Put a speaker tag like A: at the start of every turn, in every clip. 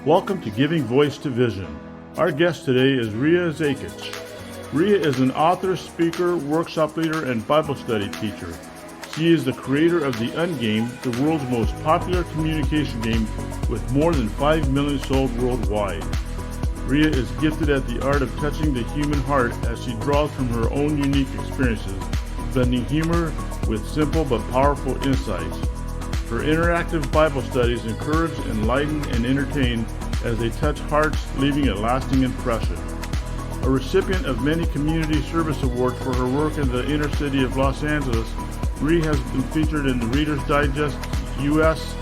A: Welcome to Giving Voice to Vision. Our guest today is Rhea Zakich. Rhea is an author, speaker, workshop leader, and Bible study teacher. She is the creator of the UnGame, the world's most popular communication game with more than 5 million sold worldwide. Rhea is gifted at the art of touching the human heart as she draws from her own unique experiences, blending humor with simple but powerful insights. Her interactive Bible studies encourage, enlighten, and entertain as they touch hearts, leaving a lasting impression. A recipient of many community service awards for her work in the inner city of Los Angeles, Rhea has been featured in the Reader's Digest, US,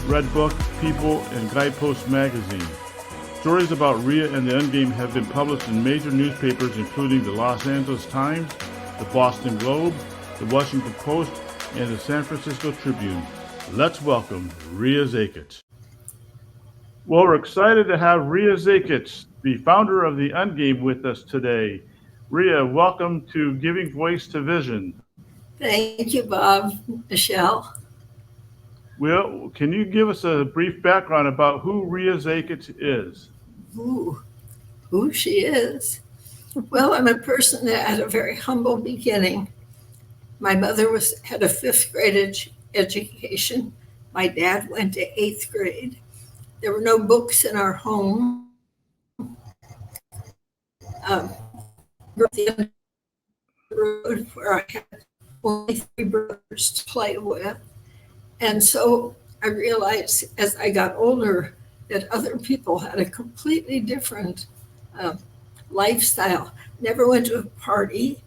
A: Redbook, People, and Guidepost magazine. Stories about Rhea and the UnGame have been published in major newspapers including the Los Angeles Times, the Boston Globe, the Washington Post, and the San Francisco Tribune. Let's welcome Rhea Zakich. Well, we're excited to have Rhea Zakich, the founder of the UnGame, with us today. Rhea, welcome to Giving Voice to Vision.
B: Thank you, Bob, Michelle.
A: Well, can you give us a brief background about who Rhea Zakich is?
B: Who she is? Well, I'm a person that had a very humble beginning. My mother had a fifth grade education. My dad went to eighth grade. There were no books in our home. The road where I had only 3 brothers to play with. And so I realized as I got older that other people had a completely different lifestyle. Never went to a party.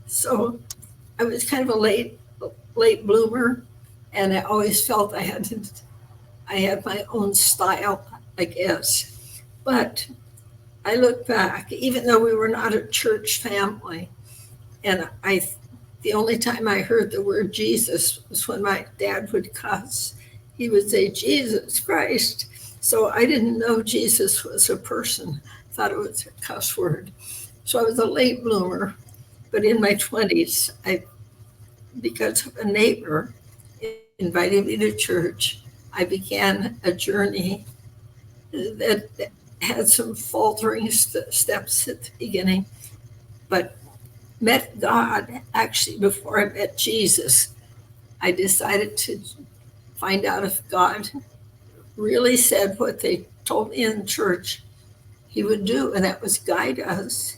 B: So I was kind of a late bloomer, and I always felt I had my own style, I guess. But I look back, even though we were not a church family, and the only time I heard the word Jesus was when my dad would cuss. He would say, Jesus Christ. So I didn't know Jesus was a person, thought it was a cuss word. So I was a late bloomer. But in my 20s, because of a neighbor inviting me to church, I began a journey that had some faltering steps at the beginning, but met God actually before I met Jesus. I decided to find out if God really said what they told me in church he would do, and that was guide us.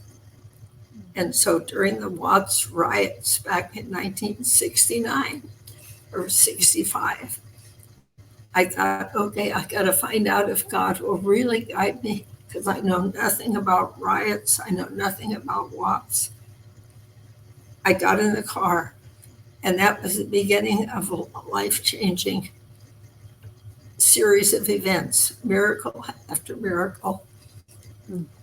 B: And so during the Watts riots back in 1969 or 65, I thought, okay, I got to find out if God will really guide me, because I know nothing about riots. I know nothing about Watts. I got in the car, and that was the beginning of a life-changing series of events, miracle after miracle.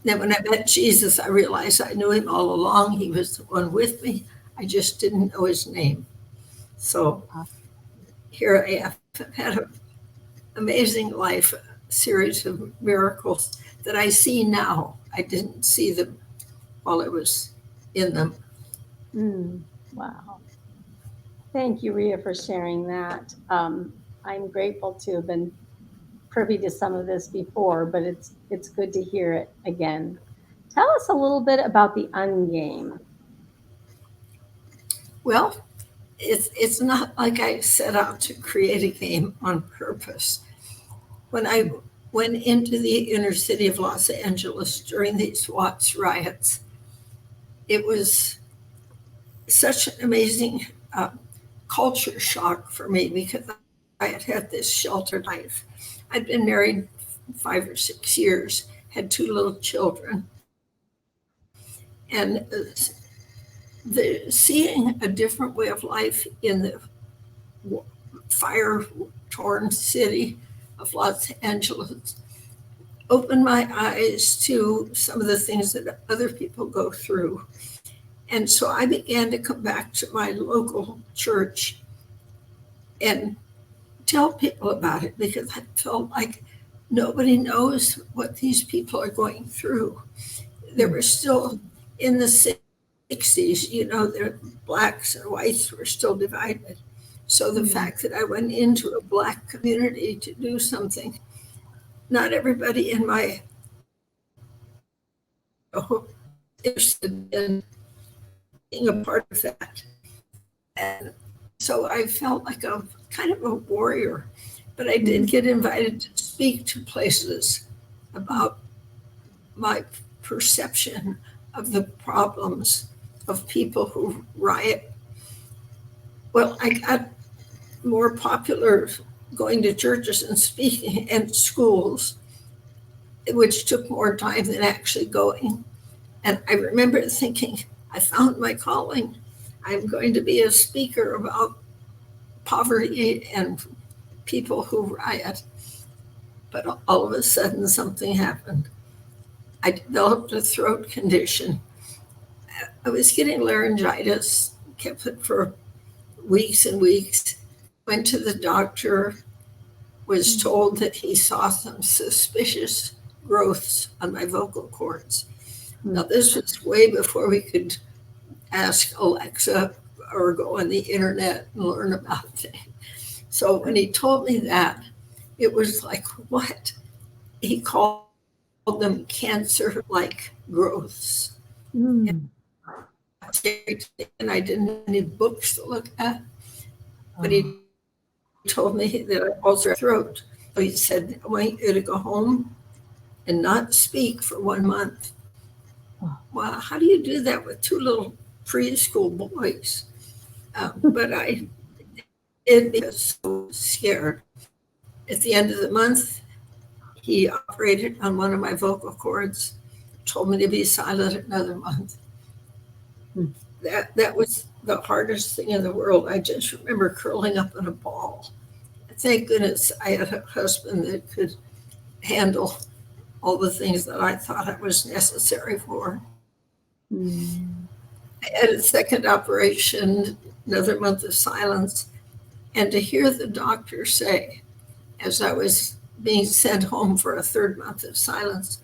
B: Then when I met Jesus, I realized I knew him all along. He was the one with me. I just didn't know his name. So here I have had an amazing life, a series of miracles that I see now. I didn't see them while I was in them.
C: Wow. Thank you, Rhea, for sharing that. I'm grateful to have been privy to some of this before, but it's good to hear it again. Tell us a little bit about the UnGame.
B: Well, it's not like I set out to create a game on purpose. When I went into the inner city of Los Angeles during these Watts riots, it was such an amazing culture shock for me, because I had had this sheltered life. I'd been married 5 or 6 years, had 2 little children. And seeing a different way of life in the fire-torn city of Los Angeles opened my eyes to some of the things that other people go through. And so I began to come back to my local church and tell people about it, because I felt like nobody knows what these people are going through. They were still in the 60s, the blacks and whites were still divided. So the fact that I went into a Black community to do something not everybody in my home interested in being a part of that. And so I felt like a kind of a warrior, but I did get invited to speak to places about my perception of the problems of people who riot. Well, I got more popular going to churches and speaking and schools, which took more time than actually going. And I remember thinking, I found my calling. I'm going to be a speaker about poverty and people who riot. But all of a sudden, something happened. I developed a throat condition. I was getting laryngitis, kept it for weeks and weeks. Went to the doctor, was told that he saw some suspicious growths on my vocal cords. Now, this was way before we could ask Alexa or go on the internet and learn about things. So when he told me that, it was like, what? He called them cancer-like growths. And I didn't have any books to look at, but he told me that I also had throat. So he said, I want you to go home and not speak for 1 month. Well, how do you do that with 2 little preschool boys? But I did because I was scared. At the end of the month, he operated on one of my vocal cords, told me to be silent another month. That was the hardest thing in the world. I just remember curling up in a ball. Thank goodness I had a husband that could handle all the things that I thought it was necessary for. I had a second operation, another month of silence, and to hear the doctor say, as I was being sent home for a third month of silence,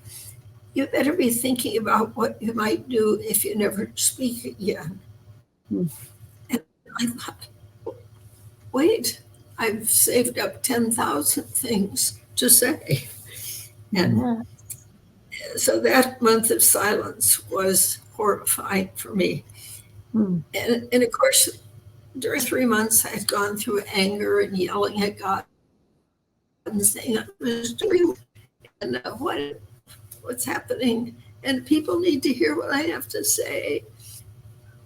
B: you better be thinking about what you might do if you never speak again. And I thought, wait, I've saved up 10,000 things to say. And so that month of silence was horrifying for me. And of course, during 3 months, I had gone through anger and yelling at God and saying I was doing and what's happening, and people need to hear what I have to say.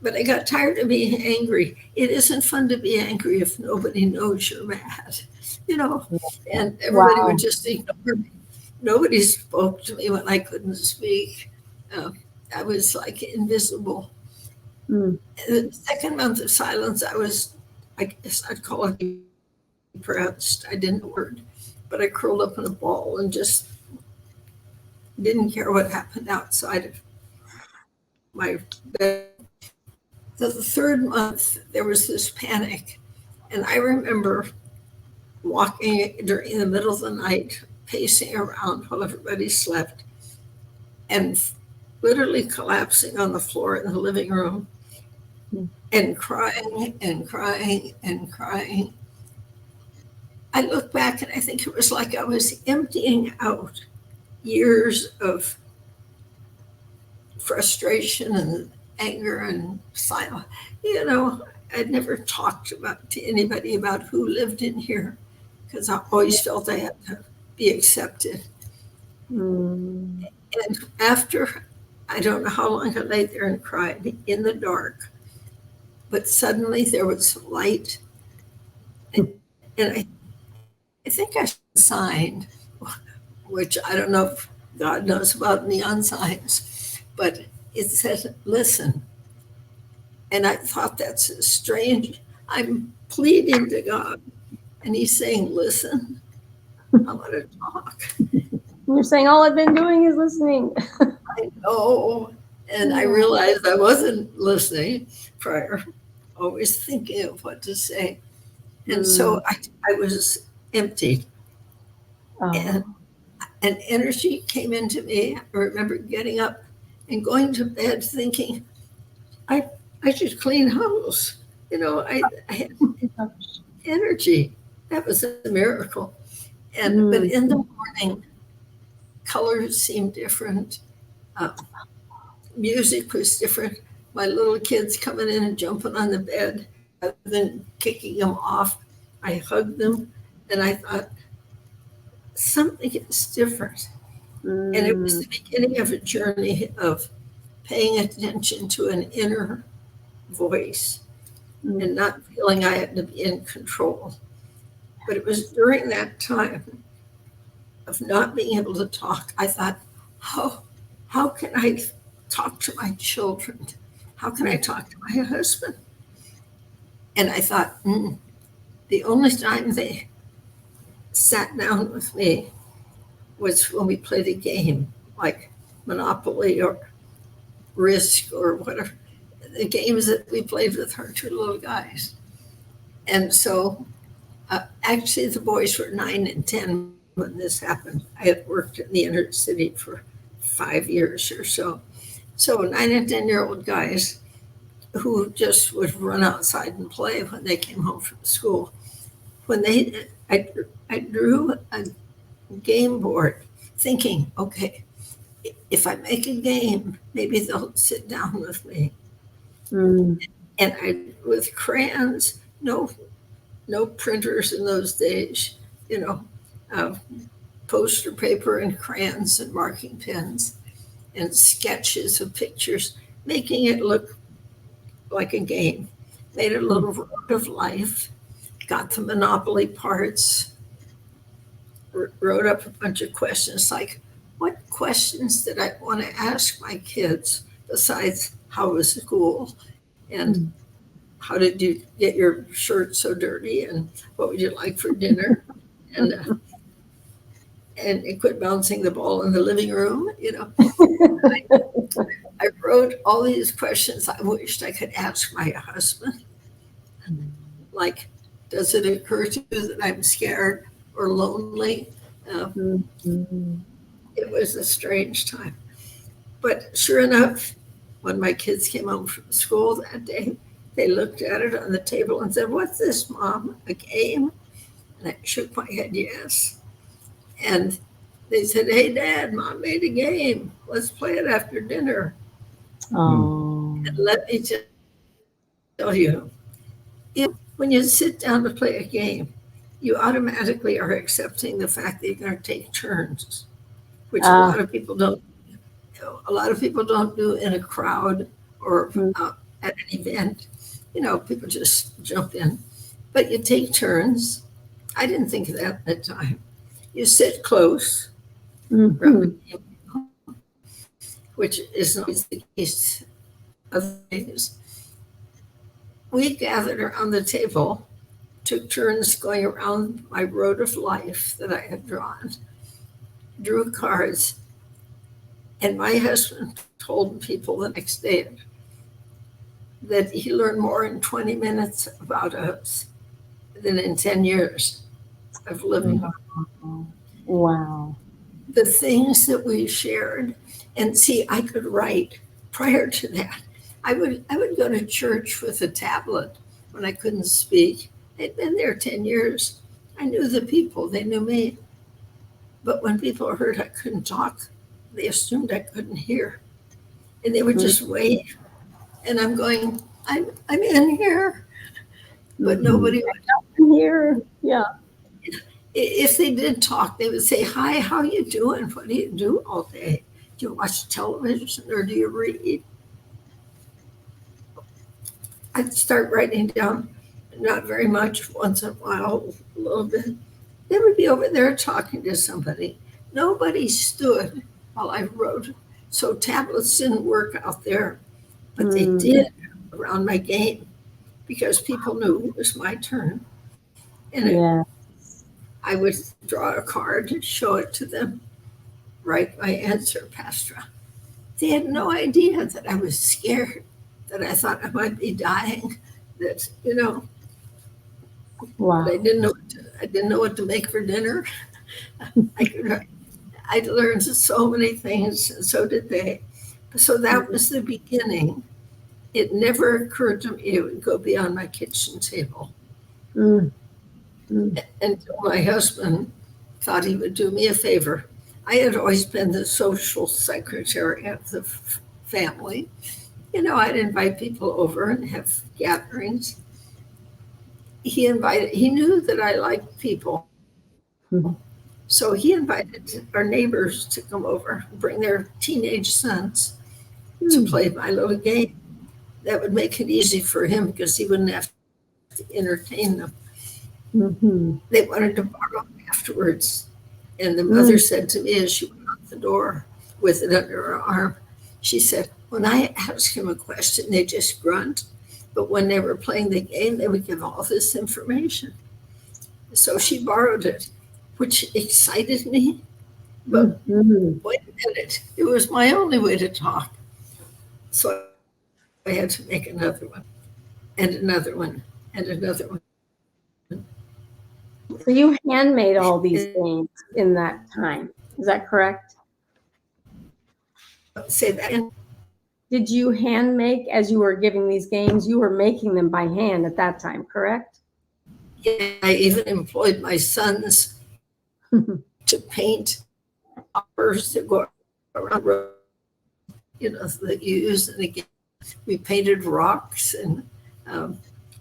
B: But I got tired of being angry. It isn't fun to be angry if nobody knows you're mad, and everybody would just ignore me. Nobody spoke to me when I couldn't speak. I was like invisible. The second month of silence, I guess I'd call it depressed. I didn't know the word, but I curled up in a ball and just didn't care what happened outside of my bed. So the third month, there was this panic. And I remember walking during the middle of the night, pacing around while everybody slept, and literally collapsing on the floor in the living room and crying and crying and crying. I look back and I think it was like I was emptying out years of frustration and anger and silence. I'd never talked to anybody about who lived in here because I always felt I had to be accepted. And after, I don't know how long I lay there and cried in the dark, but suddenly there was light. And I think I signed, which I don't know if God knows about neon signs, but it said, listen. And I thought that's strange. I'm pleading to God, and he's saying, listen, I want to talk.
C: You're saying all I've been doing is listening.
B: I know. And I realized I wasn't listening prior, always thinking of what to say. And so I was empty. And an energy came into me. I remember getting up and going to bed thinking, I should clean house. I had energy. That was a miracle. But in the morning, colors seemed different. Music was different. My little kids coming in and jumping on the bed rather than kicking them off. I hugged them, and I thought, something is different. And it was the beginning of a journey of paying attention to an inner voice and not feeling I had to be in control. But it was during that time of not being able to talk, I thought, how can I talk to my children? How can I talk to my husband? And I thought, the only time they sat down with me was when we played a game like Monopoly or Risk or whatever, the games that we played with our two little guys. And so actually the boys were 9 and 10 when this happened. I had worked in the inner city for 5 years or so. So 9 and 10-year-old guys who just would run outside and play when they came home from school. I drew a game board thinking, okay, if I make a game, maybe they'll sit down with me. And with crayons, no printers in those days, poster paper and crayons and marking pens and sketches of pictures, making it look like a game. Made a little road of life, got the Monopoly parts, wrote up a bunch of questions like, what questions did I want to ask my kids besides how was school and how did you get your shirt so dirty and what would you like for dinner? And it quit bouncing the ball in the living room, I wrote all these questions I wished I could ask my husband. Like, does it occur to you that I'm scared or lonely? It was a strange time. But sure enough, when my kids came home from school that day, they looked at it on the table and said, what's this, Mom? A game? And I shook my head, yes. And they said, hey, Dad, Mom made a game. Let's play it after dinner. And let me just tell you, when you sit down to play a game, you automatically are accepting the fact that you're going to take turns, which a lot of people don't. A lot of people don't do in a crowd or at an event. People just jump in, but you take turns. I didn't think of that at the time. You sit close, which is not always the case of things. We gathered around the table, took turns going around my road of life that I had drawn, drew cards, and my husband told people the next day that he learned more in 20 minutes about us than in 10 years of living.
C: Wow.
B: The things that we shared, and see, I could write prior to that. I would go to church with a tablet when I couldn't speak. I'd been there 10 years. I knew the people, they knew me. But when people heard I couldn't talk, they assumed I couldn't hear. And they would just wave. And I'm going, I'm in here. But nobody would
C: here. Yeah.
B: If they did talk, they would say, hi, how are you doing? What do you do all day? Do you watch television or do you read? I'd start writing down, not very much, once in a while, a little bit. They would be over there talking to somebody. Nobody stood while I wrote. So tablets didn't work out there, but they did around my game because people knew it was my turn. And I would draw a card, show it to them, write my answer, Pastra. They had no idea that I was scared, that I thought I might be dying, that,
C: Wow.
B: I didn't know what to make for dinner. I learned so many things, and so did they. So that was the beginning. It never occurred to me it would go beyond my kitchen table. Until my husband thought he would do me a favor I had always been the social secretary of the family. I'd invite people over and have gatherings. He knew that I liked people.
C: Mhm.
B: So he invited our neighbors to come over, bring their teenage sons to play my little game. That would make it easy for him because he wouldn't have to entertain them.
C: Mhm.
B: They wanted to borrow it afterwards. And the mother said to me as she went out the door with it under her arm, she said, when I ask him a question, they just grunt. But when they were playing the game, they would give all this information. So she borrowed it, which excited me. But
C: Mhm.
B: wait a minute, it was my only way to talk. So I had to make another one, and another one, and another one.
C: So you handmade all these
B: And
C: games in that time. Is that correct?
B: say that. And
C: Did you hand make as you were giving these games? You were making them by hand at that time, correct?
B: I even employed my sons to paint hours that go around the road, that you use in the game. We painted rocks, and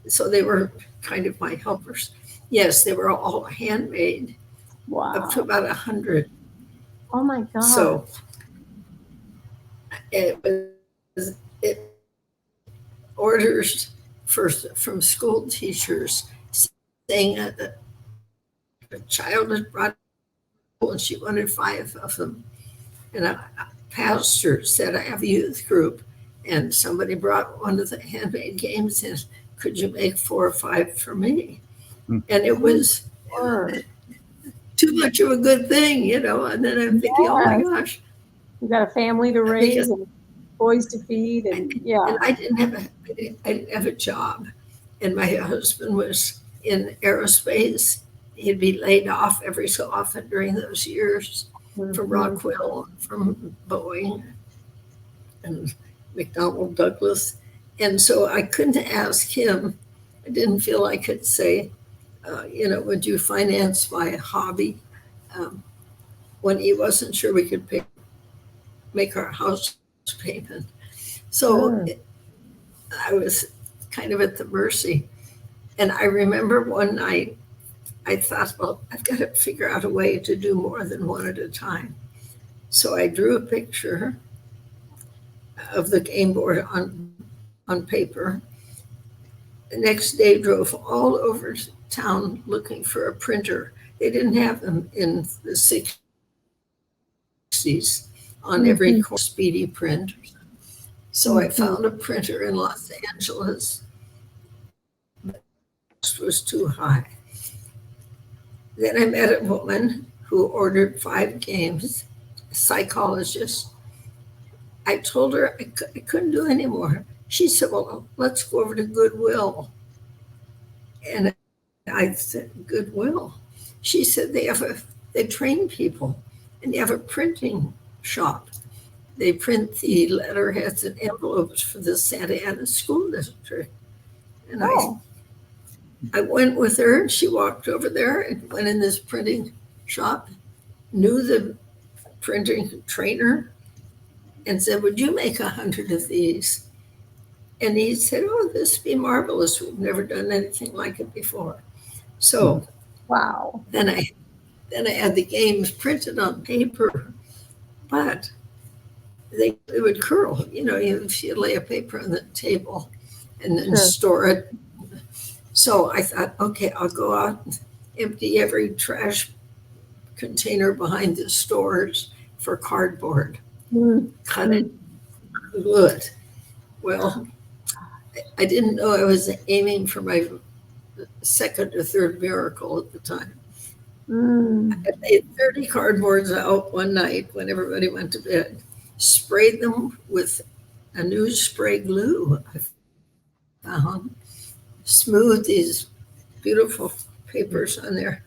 B: so they were kind of my helpers. Yes, they were all handmade, up to
C: Wow.
B: about 100.
C: Oh my God.
B: So it was orders from school teachers saying that a child had brought and she wanted 5 of them. And a pastor said, I have a youth group. And somebody brought one of the handmade games in. Could you make 4 or 5 for me? And it was
C: Word.
B: too much of a good thing. And then I'm thinking, oh my
C: Yes.
B: gosh.
C: You got a family to raise
B: Because,
C: and boys to feed, and yeah.
B: I didn't have a job. And my husband was in aerospace. He'd be laid off every so often during those years from
C: Mhm.
B: Rockwell, from Boeing, and McDonnell Douglas. And so I couldn't ask him. I didn't feel I could say, would you finance my hobby? Um, when he wasn't sure we could make our house payment. So
C: Sure.
B: I was kind of at the mercy. And I remember one night I thought, well, I've got to figure out a way to do more than one at a time. So I drew a picture of the game board on paper. The next day, drove all over town looking for a printer. They didn't have them in the 60s on every
C: Mhm.
B: course, speedy print. So I
C: Mhm.
B: found a printer in Los Angeles. The cost was too high. Then I met a woman who ordered 5 games, a psychologist. I told her I couldn't do any more. She said, well, let's go over to Goodwill. And I said, Goodwill. She said they train people, and they have a printing shop. They print the letterheads and envelopes for the Santa Ana School District. And
C: Oh.
B: I went with her, and she walked over there and went in this printing shop, knew the printing trainer, and said, would you make 100 of these? And he said, oh, this would be marvelous. We've never done anything like it before. So
C: Wow.
B: then I had the games printed on paper, but they would curl. If you lay a paper on the table and then
C: Sure.
B: store it. So I thought, okay, I'll go out and empty every trash container behind the stores for cardboard, cut it, glue it. Well, I didn't know I was aiming for my second or third miracle at the time.
C: Mm.
B: I laid 30 cardboards out one night when everybody went to bed, sprayed them with a new spray glue I found, smoothed these beautiful papers on there.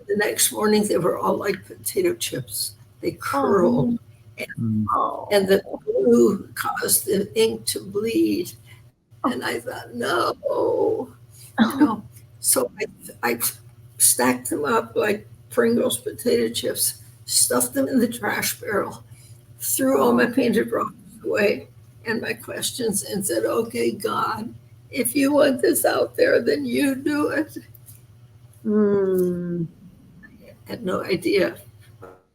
B: The next morning, they were all like potato chips. They curled,
C: Oh.
B: and the glue caused the ink to bleed. And I thought, no, So I stacked them up like Pringles potato chips, stuffed them in the trash barrel, threw all my painted rocks away and my questions and said, okay, God, if you want this out there, then you do it.
C: Mm.
B: I had no idea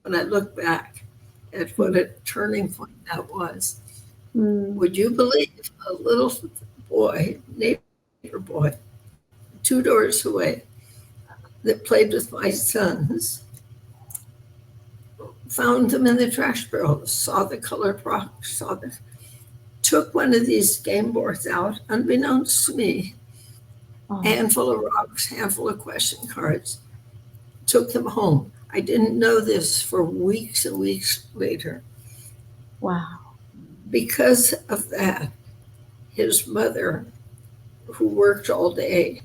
B: when I look back at what a turning point that was.
C: Mm.
B: Would you believe a little boy, neighbor boy, 2 doors away, that played with my sons, found them in the trash barrel, saw the colored rocks, took one of these game boards out, unbeknownst to me,
C: Oh.
B: handful of rocks, handful of question cards, took them home. I didn't know this for weeks and weeks later.
C: Wow.
B: Because of that, his mother, who worked all day,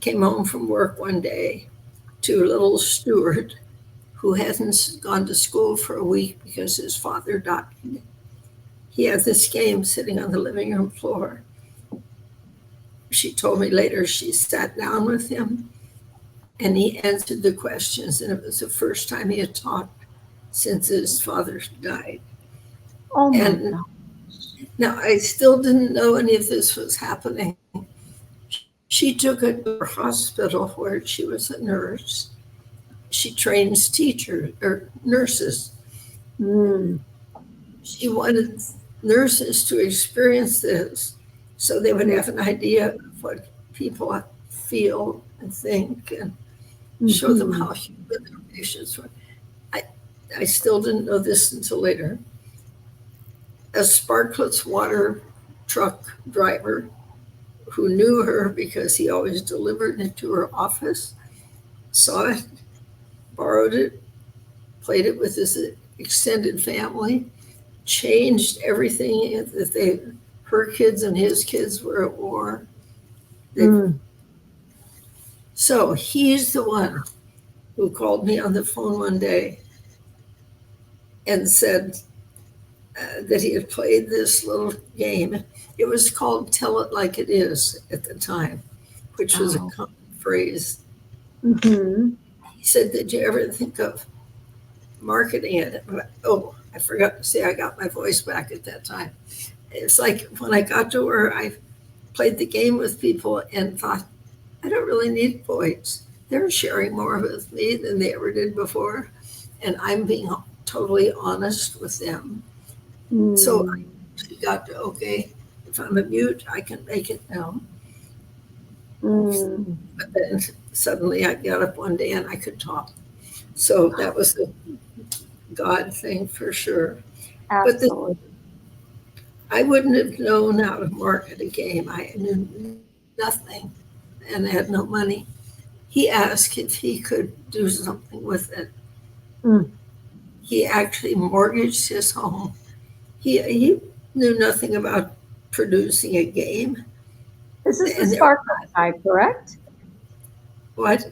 B: came home from work one day to little Stuart, who hadn't gone to school for a week because his father died. He had this game sitting on the living room floor. She told me later she sat down with him and he answered the questions, and it was the first time he had talked since his father died.
C: Oh my
B: And
C: God.
B: now I still didn't know any of this was happening. She took it to her hospital where she was a nurse. She trains teachers or nurses.
C: Mm.
B: She wanted nurses to experience this so they would have an idea of what people feel and think and show them how human their patients were. I still didn't know this until later. A Sparklets water truck driver who knew her because he always delivered it to her office saw it, borrowed it, played it with his extended family, changed everything that her kids and his kids were at war. So he's the one who called me on the phone one day and said that he had played this little game. It was called Tell It Like It Is at the time, which was a common phrase.
C: Mm-hmm.
B: He said, did you ever think of marketing it? Oh, I forgot to say I got my voice back at that time. It's like when I got to where I played the game with people and thought, I don't really need voice. They're sharing more with me than they ever did before. And I'm being totally honest with them.
C: Mm.
B: So I got to, okay, if I'm a mute, I can make it now.
C: Mm.
B: But then suddenly I got up one day and I could talk. So that was a God thing for sure.
C: Absolutely.
B: But I wouldn't have known how to market a game. I knew nothing and had no money. He asked if he could do something with it.
C: Mm.
B: He actually mortgaged his home. He knew nothing about producing a game.
C: This is the
B: And
C: Sparklets guy, correct?
B: what?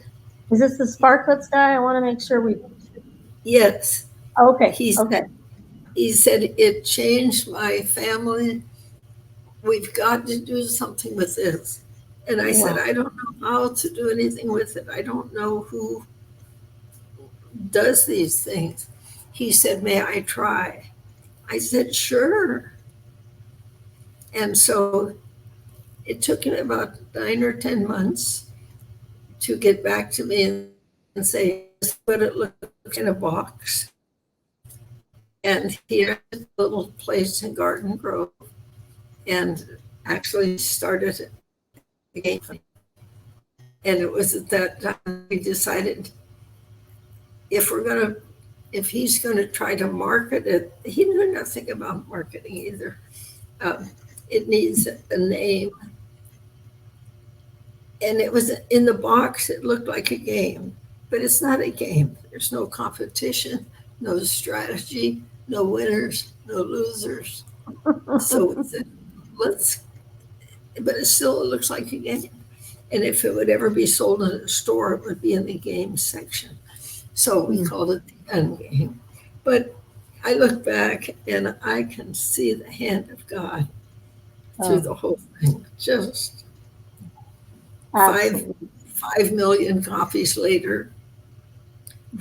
C: Is this the Sparklets guy? I want to make sure we.
B: Yes.
C: Okay.
B: Okay. He said, it changed my family. We've got to do something with this. And I said, I don't know how to do anything with it. I don't know who does these things. He said, may I try? I said, sure. And so it took him about 9 or 10 months to get back to me and say, this is what it looked like in a box. And he had a little place in Garden Grove and actually started the game. And it was at that time we decided if he's going to try to market it, he knew nothing about marketing either. It needs a name. And it was in the box, it looked like a game, but it's not a game. There's no competition, no strategy, no winners, no losers. So we said, but it still looks like a game. And if it would ever be sold in a store, it would be in the game section. So we called it the UnGame. But I look back and I can see the hand of God through the whole thing. Just 5 million copies later,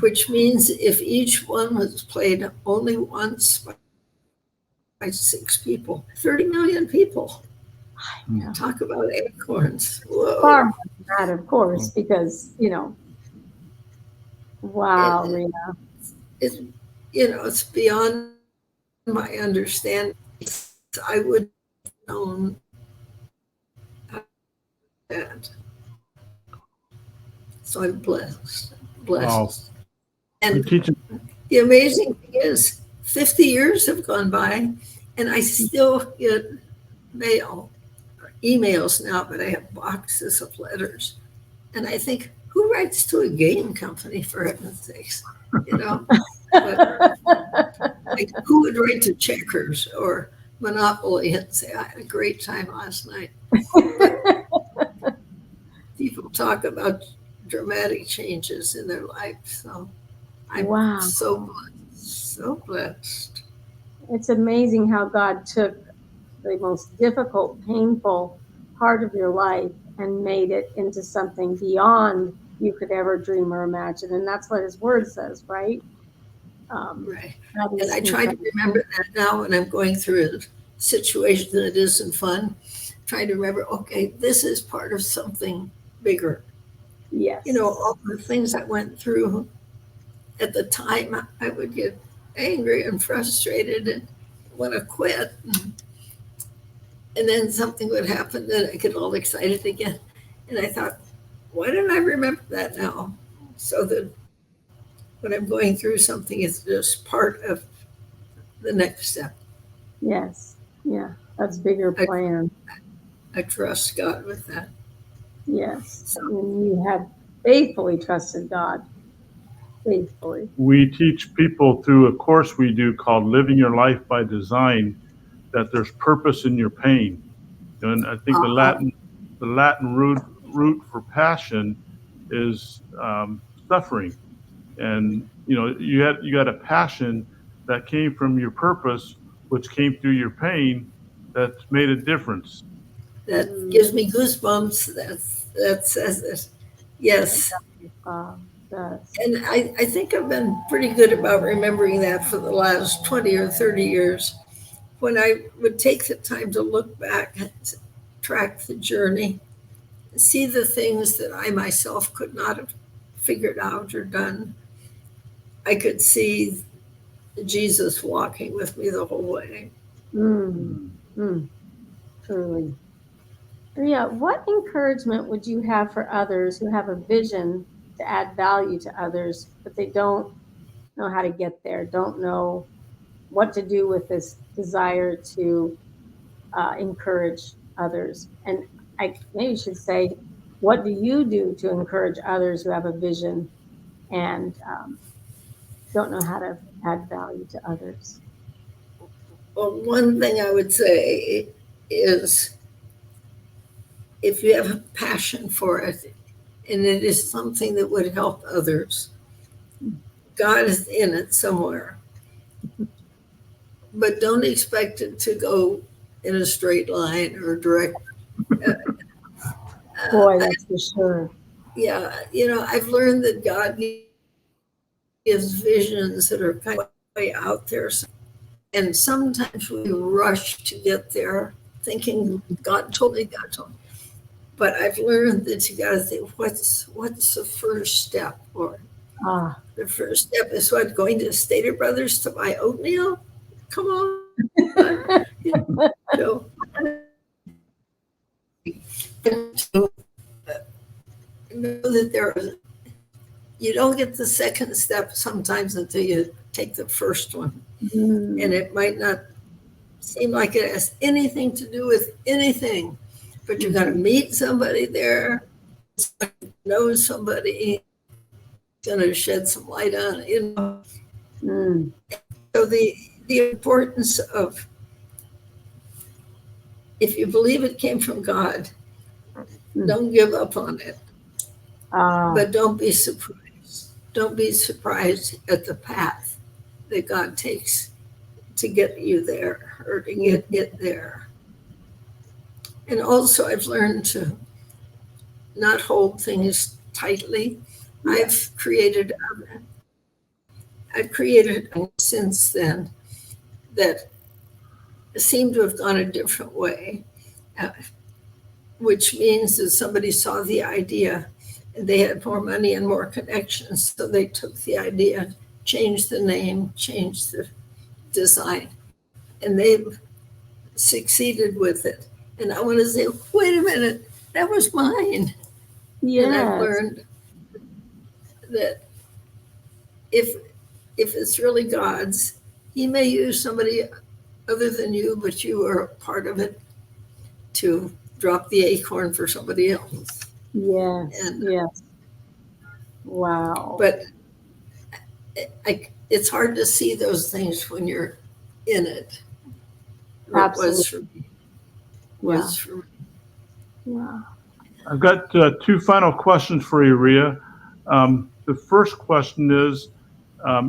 B: which means if each one was played only once by 6 people, 30 million people.
C: Yeah.
B: Talk about acorns. Whoa.
C: Far more than that, of course, because, wow, Rhea.
B: It's, it's beyond my understanding. I would have known that. So I'm blessed.
A: Wow.
B: And
A: Teaching.
B: the amazing thing is, 50 years have gone by, and I still get mail, or emails now, but I have boxes of letters. And I think, who writes to a game company, for heaven's sakes? But, like, who would write to Checkers or Monopoly and say, I had a great time last night? But people talk about dramatic changes in their life. So I'm
C: Wow.
B: so blessed.
C: It's amazing how God took the most difficult, painful part of your life and made it into something beyond you could ever dream or imagine. And that's what his word says, right?
B: Right. And I try to
C: incredible.
B: remember that now when I'm going through a situation that isn't fun. Trying to remember, okay, this is part of something bigger.
C: Yes.
B: All the things I went through at the time, I would get angry and frustrated and want to quit. And then something would happen that I get all excited again. And I thought, why don't I remember that now? So that when I'm going through something, it's just part of the next step.
C: Yes. Yeah. That's bigger plan.
B: I trust God with that.
C: Yes.
B: So,
C: And you have faithfully trusted God. Faithfully.
A: We teach people through a course we do called Living Your Life by Design that there's purpose in your pain. And I think the Latin root for passion is suffering. And you got a passion that came from your purpose, which came through your pain, that's made a difference.
B: that gives me goosebumps. That says it. Yes. And I think I've been pretty good about remembering that for the last 20 or 30 years. When I would take the time to look back and track the journey, see the things that I myself could not have figured out or done, I could see Jesus walking with me the whole way.
C: Truly. Rhea, what encouragement would you have for others who have a vision to add value to others, but they don't know how to get there, don't know what to do with this desire to encourage others? And I maybe should say, what do you do to encourage others who have a vision and don't know how to add value to others?
B: Well, one thing I would say is if you have a passion for it and it is something that would help others, God is in it somewhere. But don't expect it to go in a straight line or direct.
C: Boy, that's for sure.
B: Yeah, I've learned that God gives visions that are kind of way out there. And sometimes we rush to get there thinking God told me. But I've learned that you got to think, what's the first step? Or the first step is what, going to Stater Brothers to buy oatmeal? Come on. Know that you don't get the second step sometimes until you take the first one. And it might not seem like it has anything to do with anything, but you're going to meet somebody there, know somebody, going to shed some light on it. So the importance of, if you believe it came from God, don't give up on it. But don't be surprised. Don't be surprised at the path that God takes to get you there or to get there. And also, I've learned to not hold things tightly. I've created I've created since then that seem to have gone a different way, uh, which means that somebody saw the idea and they had more money and more connections. So they took the idea, changed the name, changed the design, and they've succeeded with it. And I want to say, wait a minute, that was mine. And I've
C: Yes.
B: learned that if it's really God's, he may use somebody other than you, but you are a part of it to drop the acorn for somebody else.
C: Yes.
B: And
C: Yes. Wow.
B: but it's hard to see those things when you're in it. What was for me was for me.
C: Yeah.
A: I've got two final questions for you, Rhea. The first question is,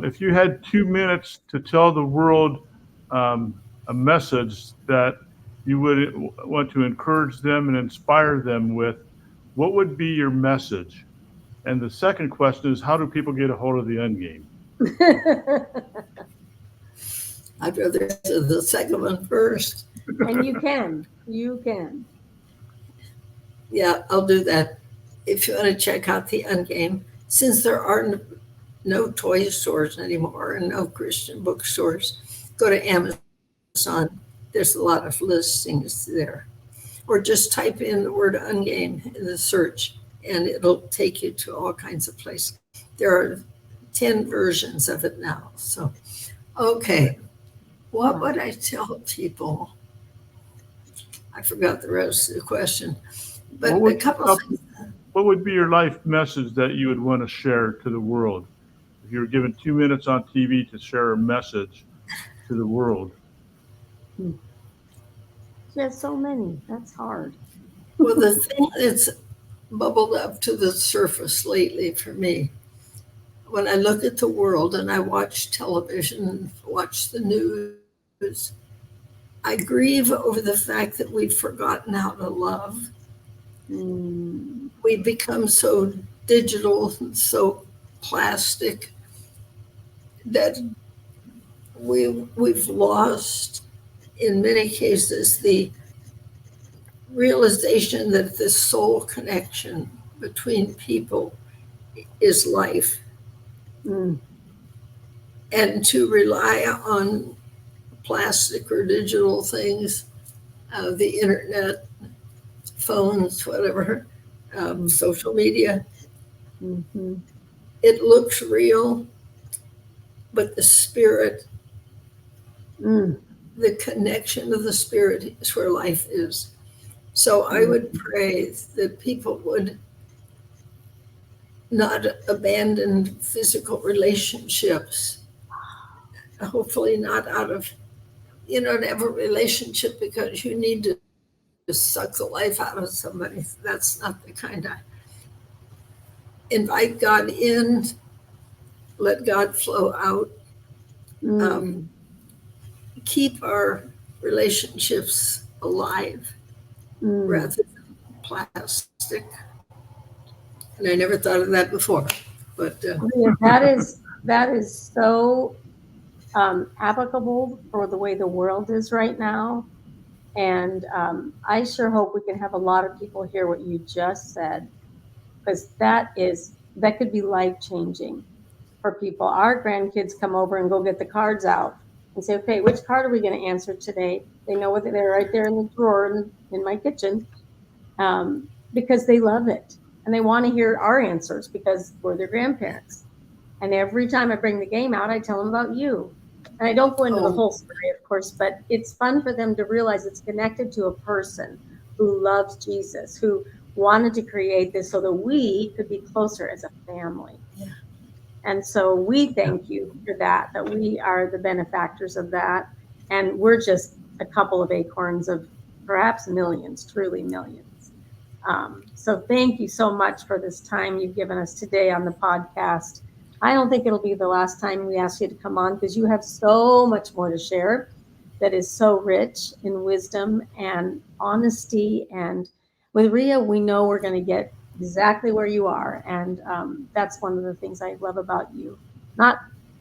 A: if you had 2 minutes to tell the world a message that you would want to encourage them and inspire them with, what would be your message? And the second question is, how do people get a hold of the UnGame?
B: I'd rather answer the second one first.
C: And you can. You can.
B: Yeah, I'll do that. If you want to check out the UnGame, since there are no toy stores anymore and no Christian bookstores, go to Amazon. There's a lot of listings there. Or just type in the word UnGame in the search and it'll take you to all kinds of places. There are 10 versions of it now. So, okay. What would I tell people? I forgot the rest of the question. But a couple of things.
A: What would be your life message that you would want to share to the world? If you were given 2 minutes on TV to share a message to the world.
C: There's so many. That's hard.
B: Well, the thing that's bubbled up to the surface lately for me, when I look at the world and I watch television, watch the news, I grieve over the fact that we've forgotten how to love. We've become so digital and so plastic that we've lost, in many cases, the realization that the soul connection between people is life. And to rely on plastic or digital things, the internet, phones, whatever, social media, it looks real, but the spirit, the connection of the spirit is where life is. So I would pray that people would not abandon physical relationships, hopefully not out of, to have a relationship because you need to suck the life out of somebody. That's not the kind I invite God in, let God flow out. Keep our relationships alive rather than plastic. And I never thought of that before, but
C: that is so applicable for the way the world is right now. And I sure hope we can have a lot of people hear what you just said, because that could be life-changing for people. Our grandkids come over and go get the cards out and say, okay, which card are we going to answer today? They know what they're right there in the drawer in my kitchen, because they love it. And they want to hear our answers because we're their grandparents. And every time I bring the game out, I tell them about you. And I don't go into the whole story, of course, but it's fun for them to realize it's connected to a person who loves Jesus, who wanted to create this so that we could be closer as a family. Yeah. And so we thank you for that we are the benefactors of that. And we're just a couple of acorns of perhaps millions, truly millions. So thank you so much for this time you've given us today on the podcast. I don't think it'll be the last time we ask you to come on, because you have so much more to share that is so rich in wisdom and honesty. And with Rhea, we know we're going to get exactly where you are. And that's one of the things I love about you.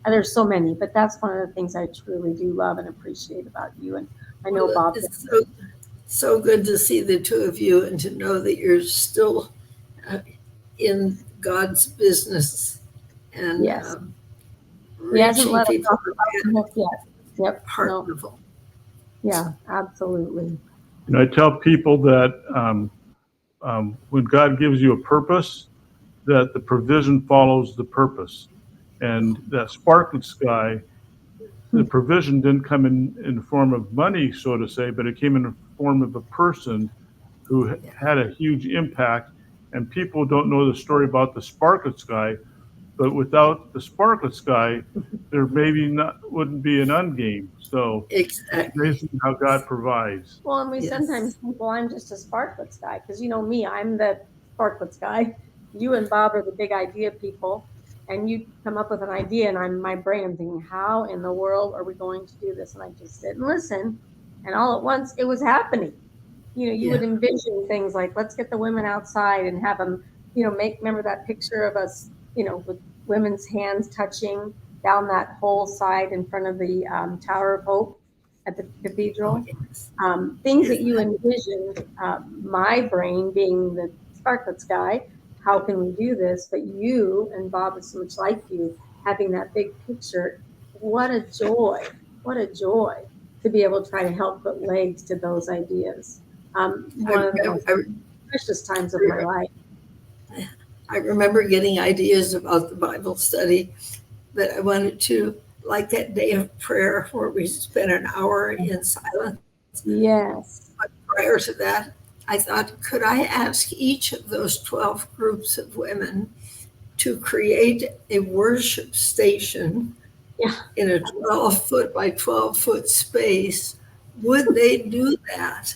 C: there's so many, but that's one of the things I truly do love and appreciate about you. And I know
B: Well,
C: Bob.
B: it's so good to see the two of you and to know that you're still in God's business and
C: Yes. He hasn't
B: reaching
C: let us
B: people
C: off the hook yet. Yep.
B: heart
C: No.
B: level.
C: Yeah, absolutely.
A: I tell people that when God gives you a purpose, that the provision follows the purpose. And that sparklet sky, the provision didn't come in the form of money, so to say, but it came in the form of a person who had a huge impact. And people don't know the story about the sparklet sky, but without the sparklet sky, there maybe wouldn't be an UnGame. So it's
B: Exactly.
A: amazing how God provides.
C: Well, and we
B: Yes.
C: sometimes think, well, I'm just a sparklets guy, because you know me, I'm the sparklets guy. You and Bob are the big idea people, and you come up with an idea, and I'm my brain, I'm thinking, how in the world are we going to do this? And I just sit and listen, and all at once it was happening. You would envision things like, let's get the women outside and have them, remember that picture of us, with women's hands touching down that whole side in front of the Tower of Hope at the cathedral.
B: Yes.
C: Things that you envisioned, my brain being the sparklets guy, how can we do this? But you and Bob is so much like you, having that big picture. What a joy to be able to try to help put legs to those ideas. One of the most precious times of my life.
B: I remember getting ideas about the Bible study that I wanted to, like that day of prayer where we spent an hour in silence.
C: Yes.
B: But prior to that, I thought, could I ask each of those 12 groups of women to create a worship station in a 12-foot by 12-foot space? Would they do that?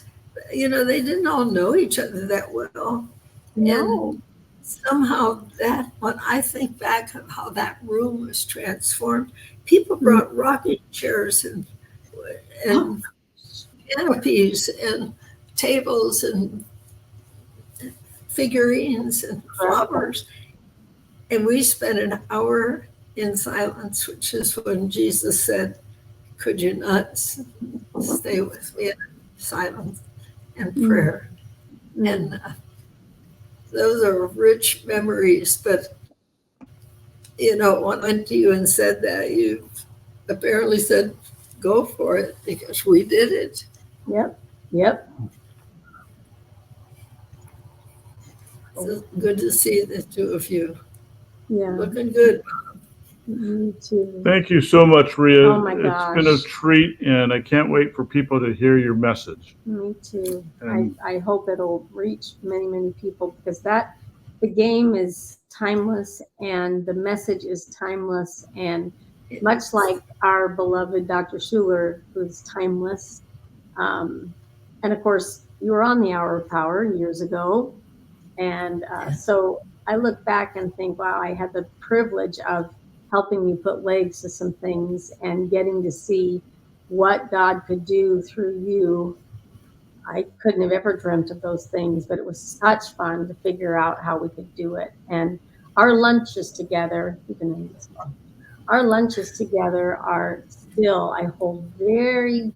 B: They didn't all know each other that well.
C: No.
B: And somehow that, when I think back of how that room was transformed, people brought rocking chairs and canopies and tables and figurines and flowers. And we spent an hour in silence, which is when Jesus said, could you not stay with me in silence and prayer? And those are rich memories. But, when I went to you and said that, you apparently said, go for it, because we did it.
C: Yep.
B: So good to see the two of you.
C: Yeah.
B: Looking good.
C: Me too.
A: Thank you so much, Rhea.
C: Oh my gosh.
A: It's been a treat, and I can't wait for people to hear your message.
C: Me too.
A: And
C: I hope it'll reach many, many people, because the game is timeless and the message is timeless, and much like our beloved Dr. Schuler, who's timeless. And of course, you were on the Hour of Power years ago. And so I look back and think, wow, I had the privilege of helping you put legs to some things and getting to see what God could do through you. I couldn't have ever dreamt of those things, but it was such fun to figure out how we could do it. And our lunches together, you can name this one. Our lunches together are still, I hold very